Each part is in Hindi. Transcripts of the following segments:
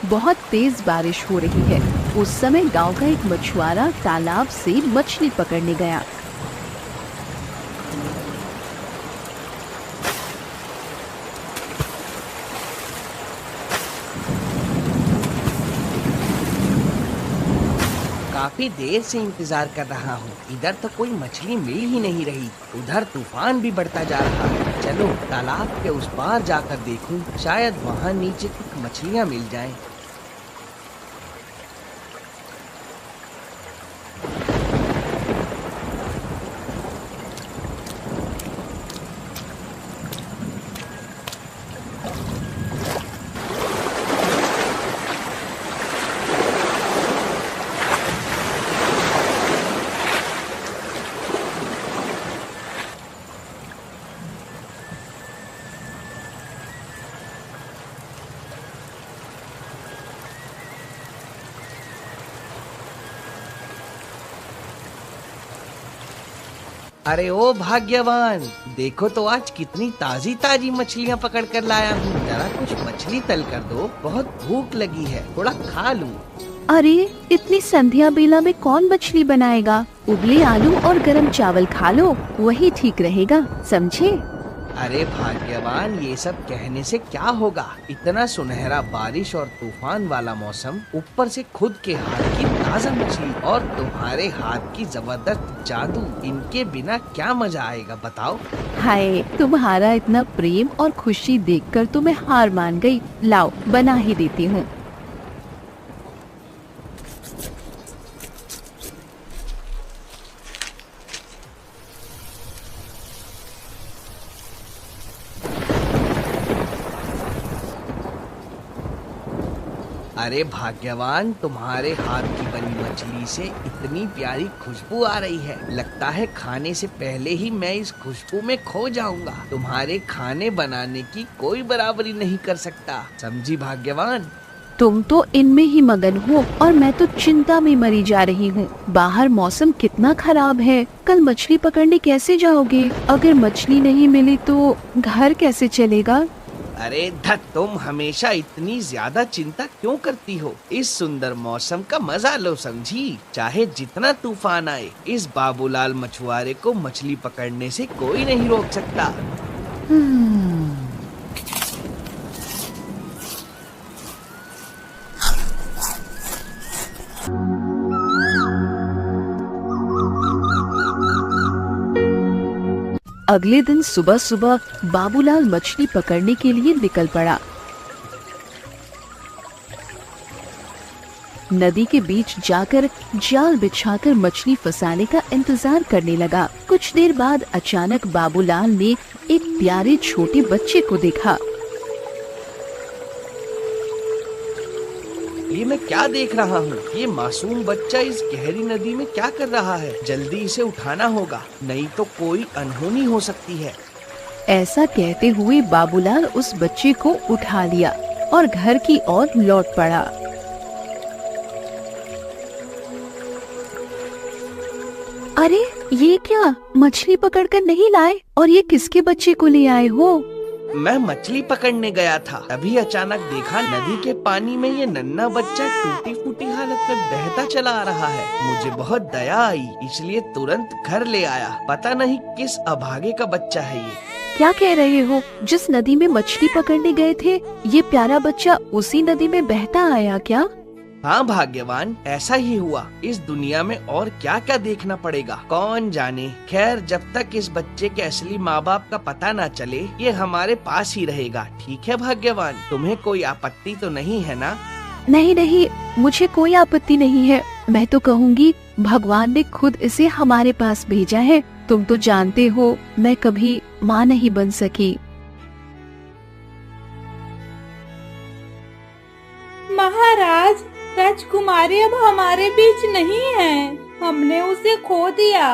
बहुत तेज बारिश हो रही है। उस समय गांव का एक मछुआरा तालाब से मछली पकड़ने गया। काफी देर से इंतजार कर रहा हूँ। इधर तो कोई मछली मिल ही नहीं रही। उधर तूफान भी बढ़ता जा रहा है। चलो तालाब के उस पार जाकर देखूं, शायद वहाँ नीचे कुछ मछलियाँ मिल जाएं। अरे ओ भाग्यवान, देखो तो आज कितनी ताजी ताजी मछलियाँ पकड़ कर लाया हूँ। जरा कुछ मछली तल कर दो, बहुत भूख लगी है, थोड़ा खा लूँ। अरे इतनी संध्या बेला में कौन मछली बनाएगा? उबले आलू और गरम चावल खा लो, वही ठीक रहेगा, समझे? अरे भाग्यवान, ये सब कहने से क्या होगा? इतना सुनहरा बारिश और तूफान वाला मौसम, ऊपर से खुद के हाथ की ताजा मछली और तुम्हारे हाथ की जबरदस्त जादू, इनके बिना क्या मजा आएगा बताओ? हाय, तुम्हारा इतना प्रेम और खुशी देखकर तो मैं हार मान गई। लाओ बना ही देती हूँ। अरे भाग्यवान, तुम्हारे हाथ की बनी मछली से इतनी प्यारी खुशबू आ रही है। लगता है खाने से पहले ही मैं इस खुशबू में खो जाऊंगा। तुम्हारे खाने बनाने की कोई बराबरी नहीं कर सकता, समझी भाग्यवान? तुम तो इनमें ही मगन हो और मैं तो चिंता में मरी जा रही हूँ। बाहर मौसम कितना खराब है, कल मछली पकड़ने कैसे जाओगे? अगर मछली नहीं मिली तो घर कैसे चलेगा? अरे धत, तुम हमेशा इतनी ज्यादा चिंता क्यों करती हो? इस सुंदर मौसम का मजा लो, समझी? चाहे जितना तूफान आए, इस बाबूलाल मछुआरे को मछली पकड़ने से कोई नहीं रोक सकता। अगले दिन सुबह सुबह बाबूलाल मछली पकड़ने के लिए निकल पड़ा। नदी के बीच जाकर जाल बिछाकर मछली फंसाने का इंतजार करने लगा। कुछ देर बाद अचानक बाबूलाल ने एक प्यारे छोटे बच्चे को देखा। ये मैं क्या देख रहा हूँ? ये मासूम बच्चा इस गहरी नदी में क्या कर रहा है? जल्दी इसे उठाना होगा, नहीं तो कोई अनहोनी हो सकती है। ऐसा कहते हुए बाबूलाल उस बच्चे को उठा लिया और घर की ओर लौट पड़ा। अरे ये क्या, मछली पकड़कर नहीं लाए? और ये किसके बच्चे को ले आए हो? मैं मछली पकड़ने गया था, तभी अचानक देखा नदी के पानी में ये नन्हा बच्चा टूटी फूटी हालत में बहता चला आ रहा है। मुझे बहुत दया आई, इसलिए तुरंत घर ले आया। पता नहीं किस अभागे का बच्चा है ये। क्या कह रहे हो? जिस नदी में मछली पकड़ने गए थे, ये प्यारा बच्चा उसी नदी में बहता आया क्या? हाँ भाग्यवान, ऐसा ही हुआ। इस दुनिया में और क्या क्या देखना पड़ेगा, कौन जाने। खैर, जब तक इस बच्चे के असली माँ बाप का पता न चले, ये हमारे पास ही रहेगा। ठीक है भाग्यवान, तुम्हें कोई आपत्ति तो नहीं है ना? नहीं नहीं, मुझे कोई आपत्ति नहीं है। मैं तो कहूँगी भगवान ने खुद इसे हमारे पास भेजा है। तुम तो जानते हो मैं कभी माँ नहीं बन सकी। महाराज, राजकुमारी अब हमारे बीच नहीं है, हमने उसे खो दिया।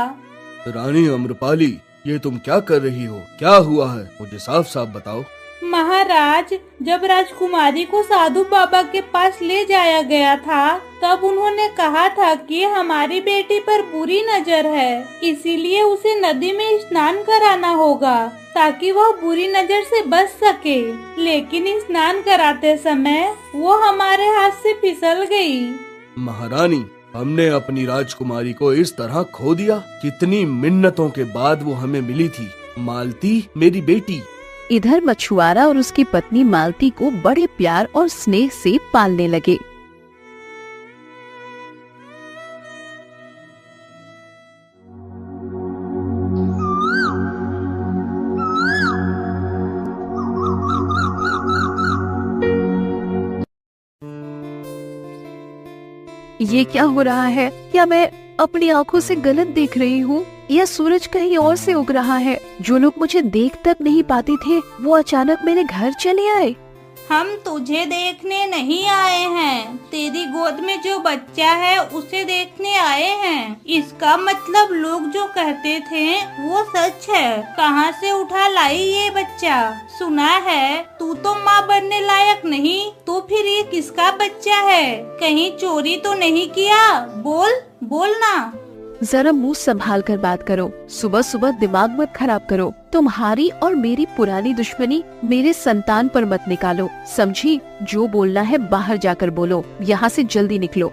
रानी अम्रपाली, ये तुम क्या कर रही हो? क्या हुआ है? मुझे साफ साफ बताओ। महाराज, जब राजकुमारी को साधु बाबा के पास ले जाया गया था तब उन्होंने कहा था कि हमारी बेटी पर बुरी नजर है, इसीलिए उसे नदी में स्नान कराना होगा ताकि वह बुरी नजर से बच सके। लेकिन स्नान कराते समय वो हमारे हाथ से फिसल गई। महारानी, हमने अपनी राजकुमारी को इस तरह खो दिया। कितनी मिन्नतों के बाद वो हमें मिली थी। मालती मेरी बेटी। इधर मछुआरा और उसकी पत्नी मालती को बड़े प्यार और स्नेह से पालने लगे। ये क्या हो रहा है? क्या मैं अपनी आंखों से गलत देख रही हूँ या सूरज कहीं और से उग रहा है? जो लोग मुझे देख तक नहीं पाते थे वो अचानक मेरे घर चले आए। हम तुझे देखने नहीं आए हैं, तेरी गोद में जो बच्चा है उसे देखने आए हैं। इसका मतलब लोग जो कहते थे वो सच है। कहाँ से उठा लाई ये बच्चा? सुना है तू तो माँ बनने लायक नहीं, तो फिर ये किसका बच्चा है? कहीं चोरी तो नहीं किया? बोल बोल ना। जरा मुंह संभाल कर बात करो। सुबह सुबह दिमाग मत खराब करो। तुम्हारी और मेरी पुरानी दुश्मनी मेरे संतान पर मत निकालो, समझी? जो बोलना है बाहर जाकर बोलो। यहाँ से जल्दी निकलो।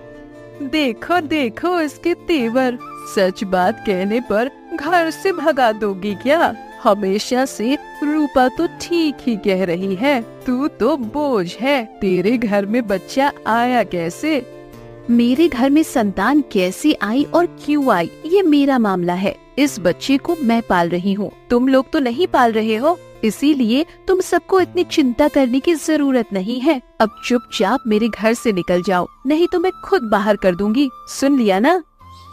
देखो देखो इसके तेवर। सच बात कहने पर घर से भगा दोगी क्या? हमेशा से रूपा तो ठीक ही कह रही है, तू तो बोझ है। तेरे घर में बच्चा आया कैसे? मेरे घर में संतान कैसे आई और क्यों आई ये मेरा मामला है। इस बच्चे को मैं पाल रही हूँ, तुम लोग तो नहीं पाल रहे हो, इसीलिए तुम सबको इतनी चिंता करने की जरूरत नहीं है। अब चुपचाप मेरे घर से निकल जाओ, नहीं तो मैं खुद बाहर कर दूंगी। सुन लिया ना?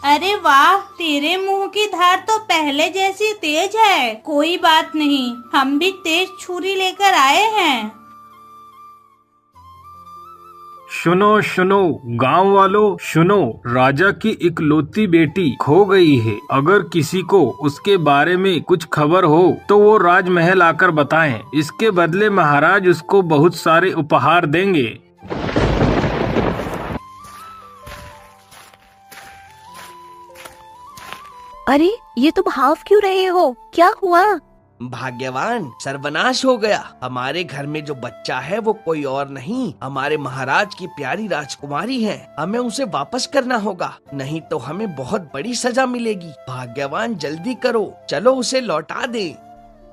अरे वाह, तेरे मुंह की धार तो पहले जैसी तेज है। कोई बात नहीं, हम भी तेज छुरी लेकर आए हैं। सुनो सुनो गांव वालों, सुनो, राजा की इकलौती बेटी खो गई है। अगर किसी को उसके बारे में कुछ खबर हो तो वो राजमहल आकर बताएं। इसके बदले महाराज उसको बहुत सारे उपहार देंगे। अरे ये तुम हाफ क्यों रहे हो? क्या हुआ? भाग्यवान, सर्वनाश हो गया। हमारे घर में जो बच्चा है वो कोई और नहीं, हमारे महाराज की प्यारी राजकुमारी है। हमें उसे वापस करना होगा, नहीं तो हमें बहुत बड़ी सजा मिलेगी। भाग्यवान जल्दी करो, चलो उसे लौटा दे।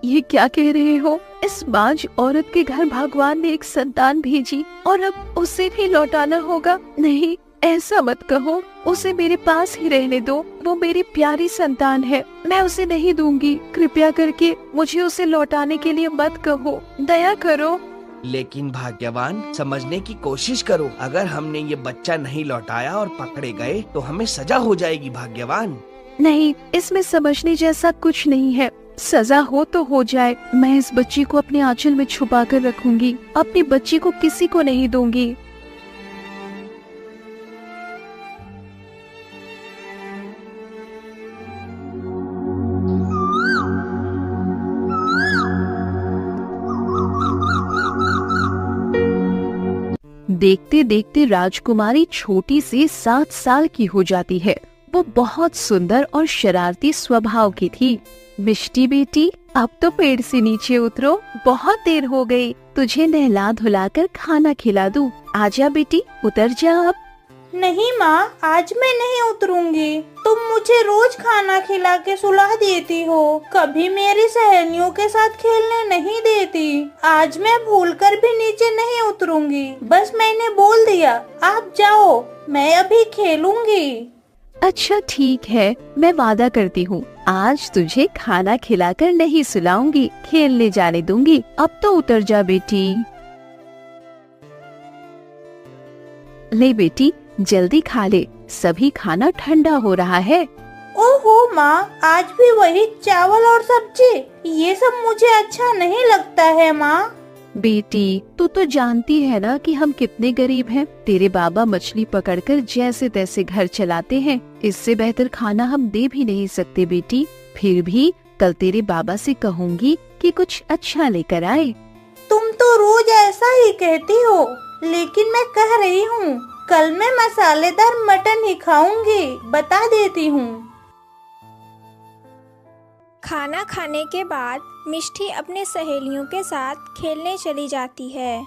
ये क्या कह रहे हो? इस बांझ औरत के घर भगवान ने एक संतान भेजी और अब उसे भी लौटाना होगा? नहीं, ऐसा मत कहो। उसे मेरे पास ही रहने दो, वो मेरी प्यारी संतान है, मैं उसे नहीं दूंगी। कृपया करके मुझे उसे लौटाने के लिए मत कहो, दया करो। लेकिन भाग्यवान, समझने की कोशिश करो। अगर हमने ये बच्चा नहीं लौटाया और पकड़े गए तो हमें सजा हो जाएगी। भाग्यवान नहीं, इसमें समझने जैसा कुछ नहीं है। सजा हो तो हो जाए, मैं इस बच्ची को अपने आंचल में छुपा कर रखूंगी। अपनी बच्ची को किसी को नहीं दूंगी। देखते देखते राजकुमारी छोटी से 7 साल की हो जाती है। वो बहुत सुंदर और शरारती स्वभाव की थी। मिष्टी बेटी, अब तो पेड़ से नीचे उतरो, बहुत देर हो गई। तुझे नहला धुलाकर खाना खिला दूं। आजा बेटी, उतर जा अब। नहीं माँ, आज मैं नहीं उतरूंगी। तुम मुझे रोज खाना खिला के सुला देती हो, कभी मेरी सहेलियों के साथ खेलने नहीं देती। आज मैं भूलकर भी नीचे नहीं उतरूंगी। बस मैंने बोल दिया, आप जाओ, मैं अभी खेलूंगी। अच्छा ठीक है, मैं वादा करती हूँ, आज तुझे खाना खिलाकर नहीं सुलाऊंगी, खेलने जाने दूंगी। अब तो उतर जा बेटी। ले बेटी, जल्दी खा ले, सभी खाना ठंडा हो रहा है। ओहो माँ, आज भी वही चावल और सब्जी? ये सब मुझे अच्छा नहीं लगता है माँ। बेटी, तू तो जानती है ना कि हम कितने गरीब हैं। तेरे बाबा मछली पकड़कर जैसे तैसे घर चलाते हैं, इससे बेहतर खाना हम दे भी नहीं सकते बेटी। फिर भी कल तेरे बाबा से कहूँगी कि कुछ अच्छा लेकर आए। तुम तो रोज ऐसा ही कहती हो, लेकिन मैं कह रही हूँ कल मैं मसालेदार मटन ही खाऊंगी, बता देती हूँ। खाना खाने के बाद मिष्टी अपने सहेलियों के साथ खेलने चली जाती है।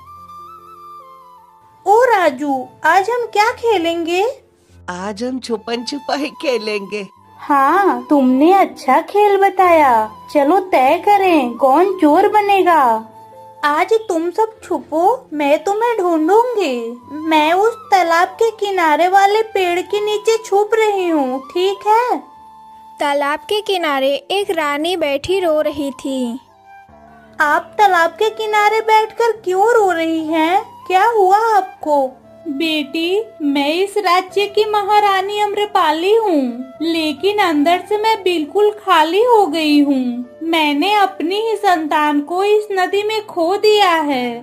ओ राजू, आज हम क्या खेलेंगे? आज हम छुपन छुपाई खेलेंगे। हाँ, तुमने अच्छा खेल बताया। चलो तय करें कौन चोर बनेगा। आज तुम सब छुपो, मैं तुम्हें ढूंढूंगी। मैं उस तालाब के किनारे वाले पेड़ के नीचे छुप रही हूँ, ठीक है? तालाब के किनारे एक रानी बैठी रो रही थी। आप तालाब के किनारे बैठकर क्यों रो रही हैं? क्या हुआ आपको? बेटी, मैं इस राज्य की महारानी अम्रपाली हूँ, लेकिन अंदर से मैं बिल्कुल खाली हो गई हूँ। मैंने अपनी ही संतान को इस नदी में खो दिया है।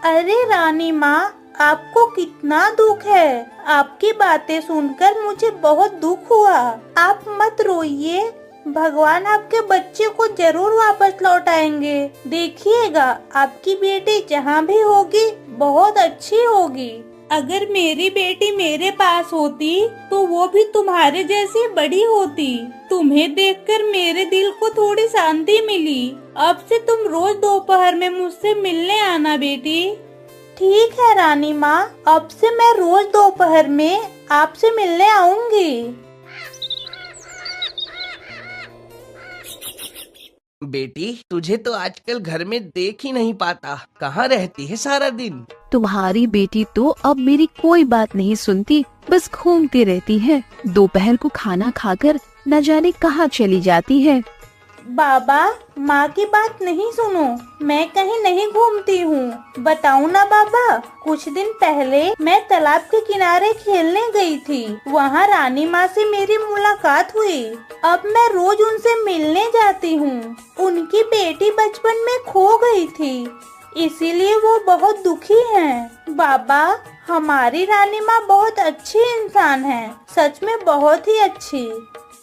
अरे रानी माँ, आपको कितना दुख है। आपकी बातें सुनकर मुझे बहुत दुख हुआ। आप मत रोइए, भगवान आपके बच्चे को जरूर वापस लौटाएंगे। देखिएगा, आपकी बेटी जहाँ भी होगी बहुत अच्छी होगी। अगर मेरी बेटी मेरे पास होती तो वो भी तुम्हारे जैसी बड़ी होती। तुम्हें देखकर मेरे दिल को थोड़ी शांति मिली। अब से तुम रोज दोपहर में मुझसे मिलने आना बेटी। ठीक है रानी माँ, अब से मैं रोज दोपहर में आपसे मिलने आऊंगी। बेटी, तुझे तो आजकल घर में देख ही नहीं पाता। कहाँ रहती है सारा दिन? तुम्हारी बेटी तो अब मेरी कोई बात नहीं सुनती, बस घूमती रहती है। दोपहर को खाना खाकर न जाने कहाँ चली जाती है। बाबा, माँ की बात नहीं सुनो, मैं कहीं नहीं घूमती हूँ। बताऊँ ना बाबा, कुछ दिन पहले मैं तालाब के किनारे खेलने गई थी। वहाँ रानी माँ से मेरी मुलाकात हुई। अब मैं रोज उनसे मिलने जाती हूँ। उनकी बेटी बचपन में खो गई थी, इसीलिए वो बहुत दुखी हैं। बाबा, हमारी रानी माँ बहुत अच्छी इंसान है, सच में बहुत ही अच्छी।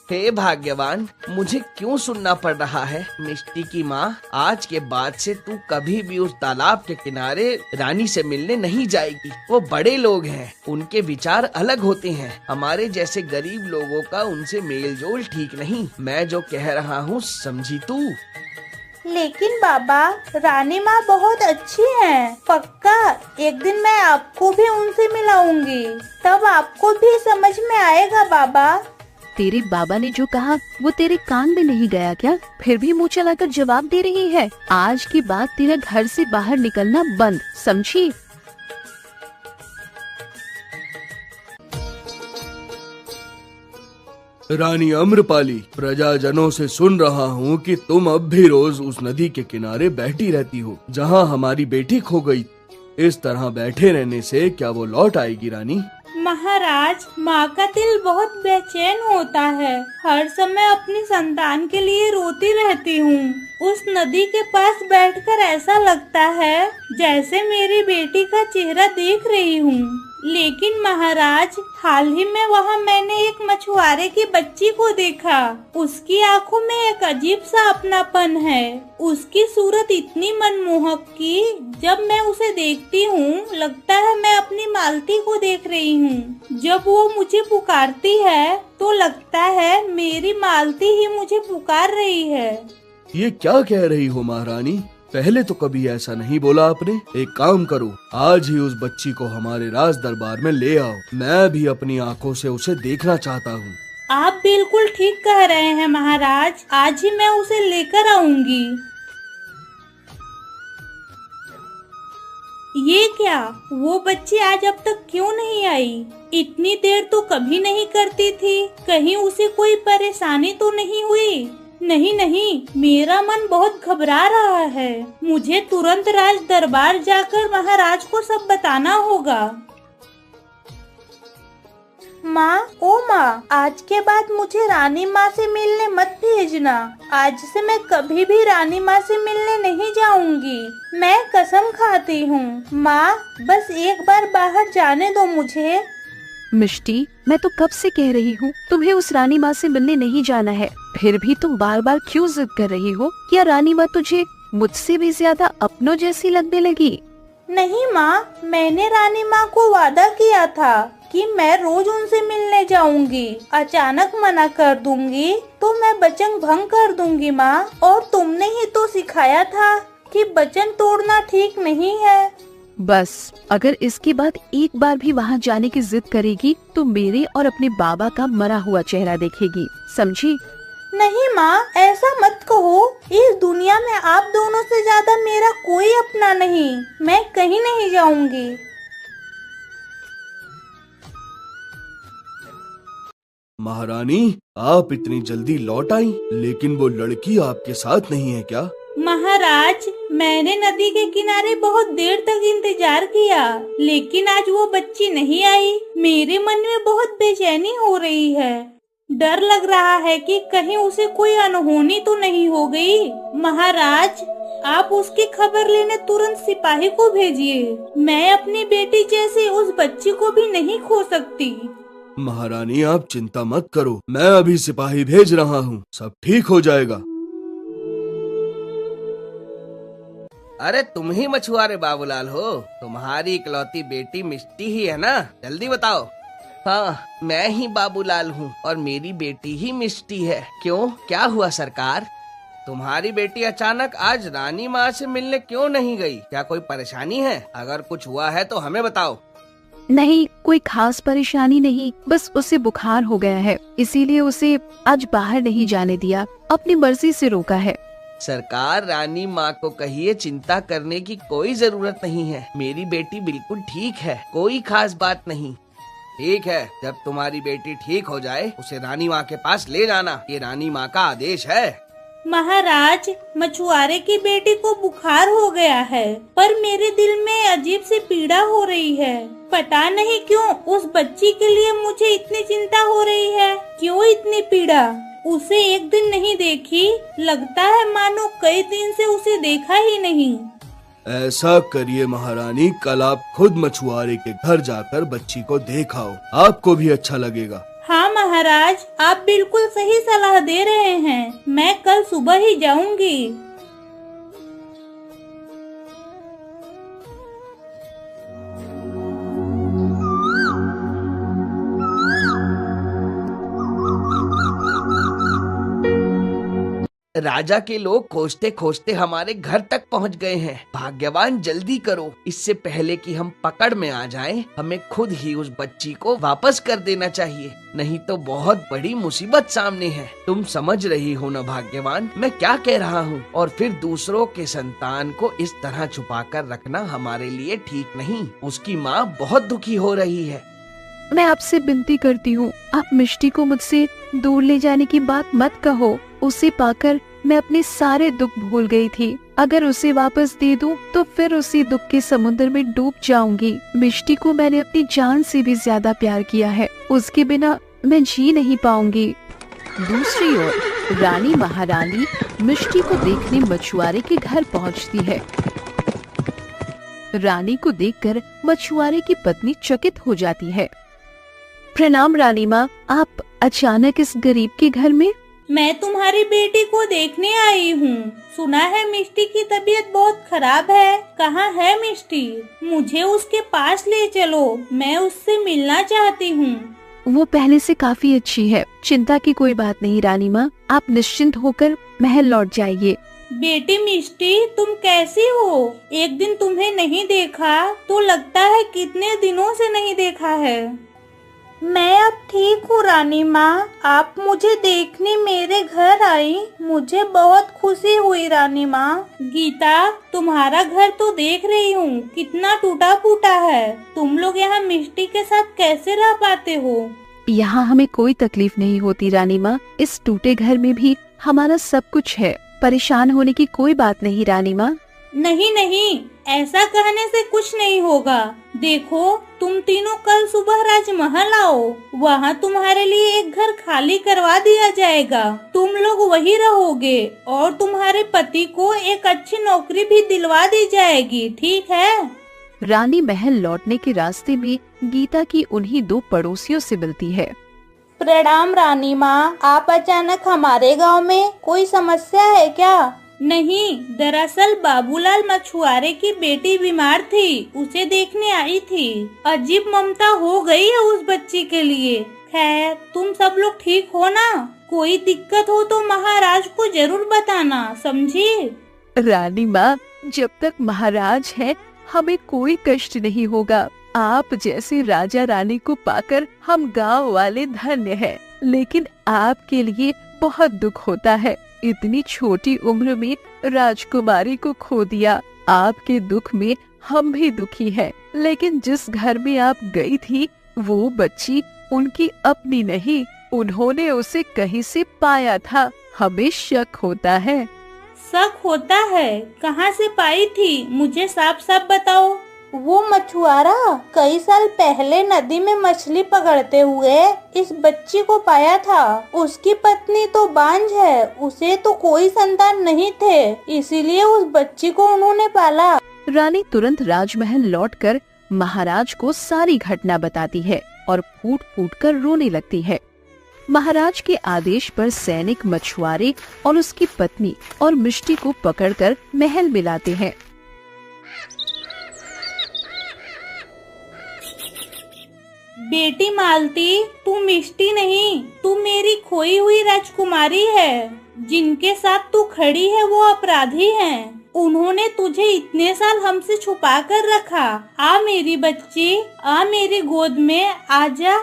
हे भाग्यवान, मुझे क्यों सुनना पड़ रहा है? मिष्टी की माँ, आज के बाद से तू कभी भी उस तालाब के किनारे रानी से मिलने नहीं जाएगी। वो बड़े लोग हैं, उनके विचार अलग होते हैं। हमारे जैसे गरीब लोगों का उनसे मेल जोल ठीक नहीं। मैं जो कह रहा हूँ समझी तू? लेकिन बाबा, रानी माँ बहुत अच्छी हैं। पक्का एक दिन मैं आपको भी उनसे मिलाऊंगी, तब आपको भी समझ में आएगा बाबा। तेरे बाबा ने जो कहा वो तेरे कान में नहीं गया क्या? फिर भी मुँह चलाकर जवाब दे रही है। आज के बाद तेरा घर से बाहर निकलना बंद, समझी? रानी अम्रपाली, प्रजाजनों से सुन रहा हूँ कि तुम अब भी रोज उस नदी के किनारे बैठी रहती हो जहाँ हमारी बेटी खो गई। इस तरह बैठे रहने से क्या वो लौट आएगी रानी? महाराज, माँ का दिल बहुत बेचैन होता है। हर समय अपनी संतान के लिए रोती रहती हूँ। उस नदी के पास बैठकर ऐसा लगता है जैसे मेरी बेटी का चेहरा देख रही हूँ। लेकिन महाराज, हाल ही में वहाँ मैंने एक मछुआरे की बच्ची को देखा। उसकी आंखों में एक अजीब सा अपनापन है। उसकी सूरत इतनी मनमोहक कि जब मैं उसे देखती हूँ लगता है मैं अपनी मालती को देख रही हूँ। जब वो मुझे पुकारती है तो लगता है मेरी मालती ही मुझे पुकार रही है। ये क्या कह रही हो महारानी? पहले तो कभी ऐसा नहीं बोला आपने। एक काम करो, आज ही उस बच्ची को हमारे राज दरबार में ले आओ। मैं भी अपनी आंखों से उसे देखना चाहता हूँ। आप बिल्कुल ठीक कह रहे हैं महाराज, आज ही मैं उसे लेकर आऊंगी। ये क्या, वो बच्ची आज अब तक क्यों नहीं आई? इतनी देर तो कभी नहीं करती थी। कहीं उसे कोई परेशानी तो नहीं हुई? नहीं नहीं, मेरा मन बहुत घबरा रहा है। मुझे तुरंत राज दरबार जाकर महाराज को सब बताना होगा। माँ, ओ माँ, आज के बाद मुझे रानी माँ से मिलने मत भेजना। आज से मैं कभी भी रानी माँ से मिलने नहीं जाऊंगी। मैं कसम खाती हूँ। माँ, बस एक बार बाहर जाने दो मुझे। मिष्टी, मैं तो कब से कह रही हूँ तुम्हें उस रानी माँ से मिलने नहीं जाना है, फिर भी तुम बार बार क्यों जिद कर रही हो? क्या रानी माँ तुझे मुझसे भी ज्यादा अपनों जैसी लगने लगी। नहीं माँ, मैंने रानी माँ को वादा किया था कि मैं रोज उनसे मिलने जाऊंगी। अचानक मना कर दूंगी तो मैं वचन भंग कर दूंगी माँ। और तुमने ही तो सिखाया था कि वचन तोड़ना ठीक नहीं है। बस अगर इसके बाद एक बार भी वहाँ जाने की जिद करेगी तो मेरे और अपने बाबा का मरा हुआ चेहरा देखेगी, समझी? नहीं माँ, ऐसा मत कहो। इस दुनिया में आप दोनों से ज्यादा मेरा कोई अपना नहीं। मैं कहीं नहीं जाऊंगी। महारानी, आप इतनी जल्दी लौट आई, लेकिन वो लड़की आपके साथ नहीं है क्या? महाराज, मैंने नदी के किनारे बहुत देर तक इंतजार किया, लेकिन आज वो बच्ची नहीं आई। मेरे मन में बहुत बेचैनी हो रही है। डर लग रहा है कि कहीं उसे कोई अनहोनी तो नहीं हो गई। महाराज, आप उसकी खबर लेने तुरंत सिपाही को भेजिए। मैं अपनी बेटी जैसी उस बच्ची को भी नहीं खो सकती। महारानी, आप चिंता मत करो, मैं अभी सिपाही भेज रहा हूँ, सब ठीक हो जाएगा। अरे तुम ही मछुआरे बाबूलाल हो? तुम्हारी इकलौती बेटी मिष्टी ही है ना? जल्दी बताओ। हाँ, मैं ही बाबूलाल हूँ और मेरी बेटी ही मिष्टी है। क्यों, क्या हुआ सरकार? तुम्हारी बेटी अचानक आज रानी माँ से मिलने क्यों नहीं गई? क्या कोई परेशानी है? अगर कुछ हुआ है तो हमें बताओ। नहीं, कोई खास परेशानी नहीं, बस उसे बुखार हो गया है, इसीलिए उसे आज बाहर नहीं जाने दिया, अपनी मर्जी से रोका है। सरकार, रानी माँ को कहिए चिंता करने की कोई जरूरत नहीं है। मेरी बेटी बिल्कुल ठीक है, कोई खास बात नहीं। ठीक है, जब तुम्हारी बेटी ठीक हो जाए उसे रानी माँ के पास ले जाना, ये रानी माँ का आदेश है। महाराज, मछुआरे की बेटी को बुखार हो गया है, पर मेरे दिल में अजीब सी पीड़ा हो रही है। पता नहीं क्यों उस बच्ची के लिए मुझे इतनी चिंता हो रही है। क्यों इतनी पीड़ा? उसे एक दिन नहीं देखी, लगता है मानो कई दिन से उसे देखा ही नहीं। ऐसा करिए महारानी, कल आप खुद मछुआरे के घर जाकर बच्ची को देख आओ, आपको भी अच्छा लगेगा। हाँ महाराज, आप बिल्कुल सही सलाह दे रहे हैं। मैं कल सुबह ही जाऊंगी। राजा के लोग खोजते खोजते हमारे घर तक पहुंच गए हैं। भाग्यवान, जल्दी करो, इससे पहले कि हम पकड़ में आ जाएं, हमें खुद ही उस बच्ची को वापस कर देना चाहिए, नहीं तो बहुत बड़ी मुसीबत सामने है। तुम समझ रही हो ना भाग्यवान, मैं क्या कह रहा हूँ? और फिर दूसरों के संतान को इस तरह छुपा कर रखना हमारे लिए ठीक नहीं। उसकी माँ बहुत दुखी हो रही है। मैं आपसे विनती करती हूँ, आप मिष्टी को मुझसे दूर ले जाने की बात मत कहो। उसे पाकर मैं अपने सारे दुख भूल गई थी। अगर उसे वापस दे दूं तो फिर उसी दुख के समुद्र में डूब जाऊंगी। मिष्टी को मैंने अपनी जान से भी ज्यादा प्यार किया है, उसके बिना मैं जी नहीं पाऊंगी। दूसरी ओर रानी महारानी मिष्टी को देखने मछुआरे के घर पहुंचती है। रानी को देखकर मछुआरे की पत्नी चकित हो जाती है। प्रणाम रानी माँ, आप अचानक इस गरीब के घर में? मैं तुम्हारी बेटी को देखने आई हूँ। सुना है मिष्टी की तबीयत बहुत खराब है। कहाँ है मिष्टी? मुझे उसके पास ले चलो, मैं उससे मिलना चाहती हूँ। वो पहले से काफी अच्छी है, चिंता की कोई बात नहीं रानी माँ, आप निश्चिंत होकर महल लौट जाइए। बेटी मिष्टी, तुम कैसी हो? एक दिन तुम्हें नहीं देखा तो लगता है कितने दिनों से नहीं देखा है। मैं अब ठीक हूँ रानी माँ, आप मुझे देखने मेरे घर आई, मुझे बहुत खुशी हुई रानी माँ। गीता, तुम्हारा घर तो देख रही हूँ कितना टूटा फूटा है। तुम लोग यहाँ मिष्टी के साथ कैसे रह पाते हो? यहाँ हमें कोई तकलीफ नहीं होती रानी माँ, इस टूटे घर में भी हमारा सब कुछ है, परेशान होने की कोई बात नहीं रानी माँ। नहीं नहीं, ऐसा कहने से कुछ नहीं होगा। देखो, तुम तीनों कल सुबह राजमहल आओ, वहाँ तुम्हारे लिए एक घर खाली करवा दिया जाएगा। तुम लोग वही रहोगे और तुम्हारे पति को एक अच्छी नौकरी भी दिलवा दी जाएगी, ठीक है? रानी महल लौटने के रास्ते में गीता की उन्हीं दो पड़ोसियों से मिलती है। प्रणाम रानी माँ, आप अचानक हमारे गांव में, कोई समस्या है क्या? नहीं, दरअसल बाबूलाल मछुआरे की बेटी बीमार थी, उसे देखने आई थी। अजीब ममता हो गई है उस बच्ची के लिए। खैर, तुम सब लोग ठीक हो ना? कोई दिक्कत हो तो महाराज को जरूर बताना, समझी? रानी माँ, जब तक महाराज है हमें कोई कष्ट नहीं होगा। आप जैसे राजा रानी को पाकर हम गांव वाले धन्य हैं। लेकिन आपके लिए बहुत दुख होता है, इतनी छोटी उम्र में राजकुमारी को खो दिया। आपके दुख में हम भी दुखी हैं। लेकिन जिस घर में आप गई थी वो बच्ची उनकी अपनी नहीं, उन्होंने उसे कहीं से पाया था। हमें शक होता है। शक होता है? कहाँ से पाई थी? मुझे साफ साफ बताओ। वो मछुआरा कई साल पहले नदी में मछली पकड़ते हुए इस बच्ची को पाया था। उसकी पत्नी तो बांझ है, उसे तो कोई संतान नहीं थे, इसीलिए उस बच्ची को उन्होंने पाला। रानी तुरंत राजमहल लौटकर महाराज को सारी घटना बताती है और फूट फूट कर रोने लगती है। महाराज के आदेश पर सैनिक मछुआरे और उसकी पत्नी और मिष्टी को पकड़कर महल में लाते हैं। बेटी मालती, तू मिष्टी नहीं, तू मेरी खोई हुई राजकुमारी है। जिनके साथ तू खड़ी है वो अपराधी हैं। उन्होंने तुझे इतने साल हमसे छुपा कर रखा। आ मेरी बच्ची, आ मेरी गोद में, आजा।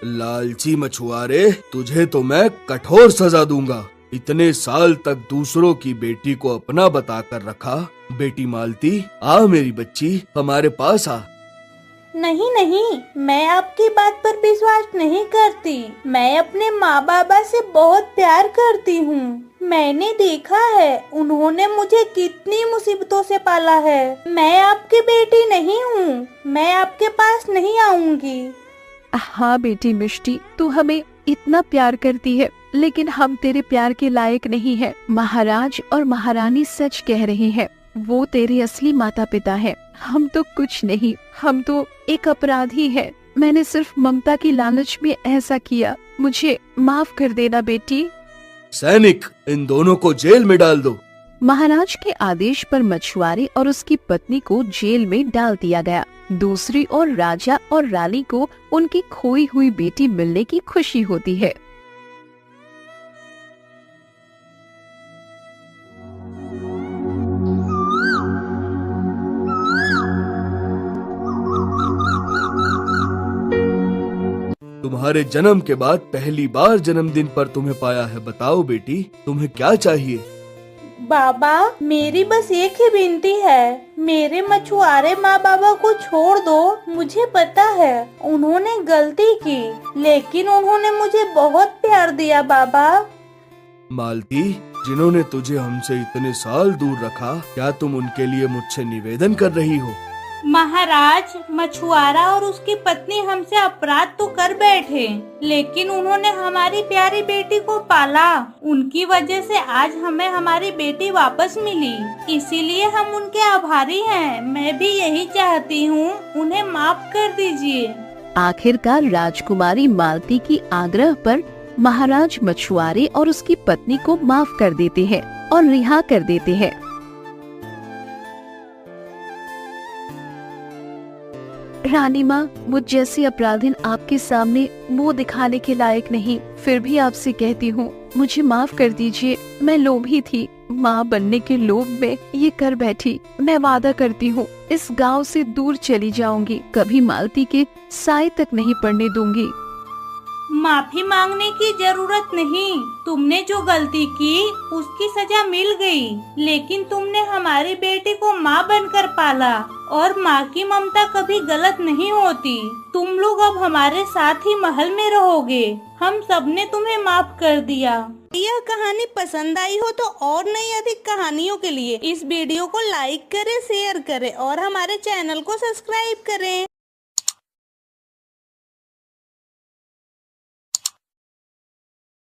लालची मछुआरे, तुझे तो मैं कठोर सजा दूंगा। इतने साल तक दूसरों की बेटी को अपना बताकर रखा। बेटी मालती, आ मेरी बच्ची, हमारे पास आ। नहीं नहीं, मैं आपकी बात पर विश्वास नहीं करती। मैं अपने माँ बाबा से बहुत प्यार करती हूँ। मैंने देखा है उन्होंने मुझे कितनी मुसीबतों से पाला है। मैं आपकी बेटी नहीं हूँ, मैं आपके पास नहीं आऊंगी। हाँ बेटी मिष्टी, तू हमें इतना प्यार करती है, लेकिन हम तेरे प्यार के लायक नहीं है। महाराज और महारानी सच कह रहे हैं, वो तेरे असली माता पिता हैं। हम तो कुछ नहीं, हम तो एक अपराधी हैं। मैंने सिर्फ ममता की लालच में ऐसा किया, मुझे माफ कर देना बेटी। सैनिक, इन दोनों को जेल में डाल दो। महाराज के आदेश पर मछुआरे और उसकी पत्नी को जेल में डाल दिया गया। दूसरी ओर राजा और रानी को उनकी खोई हुई बेटी मिलने की खुशी होती है। तुम्हारे जन्म के बाद पहली बार जन्मदिन पर तुम्हें पाया है। बताओ बेटी, तुम्हें क्या चाहिए? बाबा, मेरी बस एक ही विनती है, मेरे मछुआरे माँ बाबा को छोड़ दो। मुझे पता है उन्होंने गलती की, लेकिन उन्होंने मुझे बहुत प्यार दिया बाबा। मालती, जिन्होंने तुझे हमसे इतने साल दूर रखा, क्या तुम उनके लिए मुझसे निवेदन कर रही हो? महाराज, मछुआरा और उसकी पत्नी हमसे अपराध तो कर बैठे, लेकिन उन्होंने हमारी प्यारी बेटी को पाला। उनकी वजह से आज हमें हमारी बेटी वापस मिली, इसीलिए हम उनके आभारी हैं। मैं भी यही चाहती हूँ, उन्हें माफ कर दीजिए। आखिरकार राजकुमारी मालती की आग्रह पर महाराज मछुआरे और उसकी पत्नी को माफ कर देते हैं और रिहा कर देते हैं। रानी माँ, मुझ जैसी अपराधिन आपके सामने मुंह दिखाने के लायक नहीं, फिर भी आपसे कहती हूँ, मुझे माफ कर दीजिए। मैं लोभी थी, माँ बनने के लोभ में ये कर बैठी। मैं वादा करती हूँ इस गांव से दूर चली जाऊंगी, कभी मालती के साए तक नहीं पड़ने दूंगी। माफी मांगने की जरूरत नहीं, तुमने जो गलती की उसकी सजा मिल गई, लेकिन तुमने हमारी बेटी को माँ बनकर पाला और माँ की ममता कभी गलत नहीं होती। तुम लोग अब हमारे साथ ही महल में रहोगे। हम सबने तुम्हें माफ कर दिया। यह कहानी पसंद आई हो तो और नई अधिक कहानियों के लिए इस वीडियो को लाइक करें, शेयर करें और हमारे चैनल को सब्सक्राइब करें।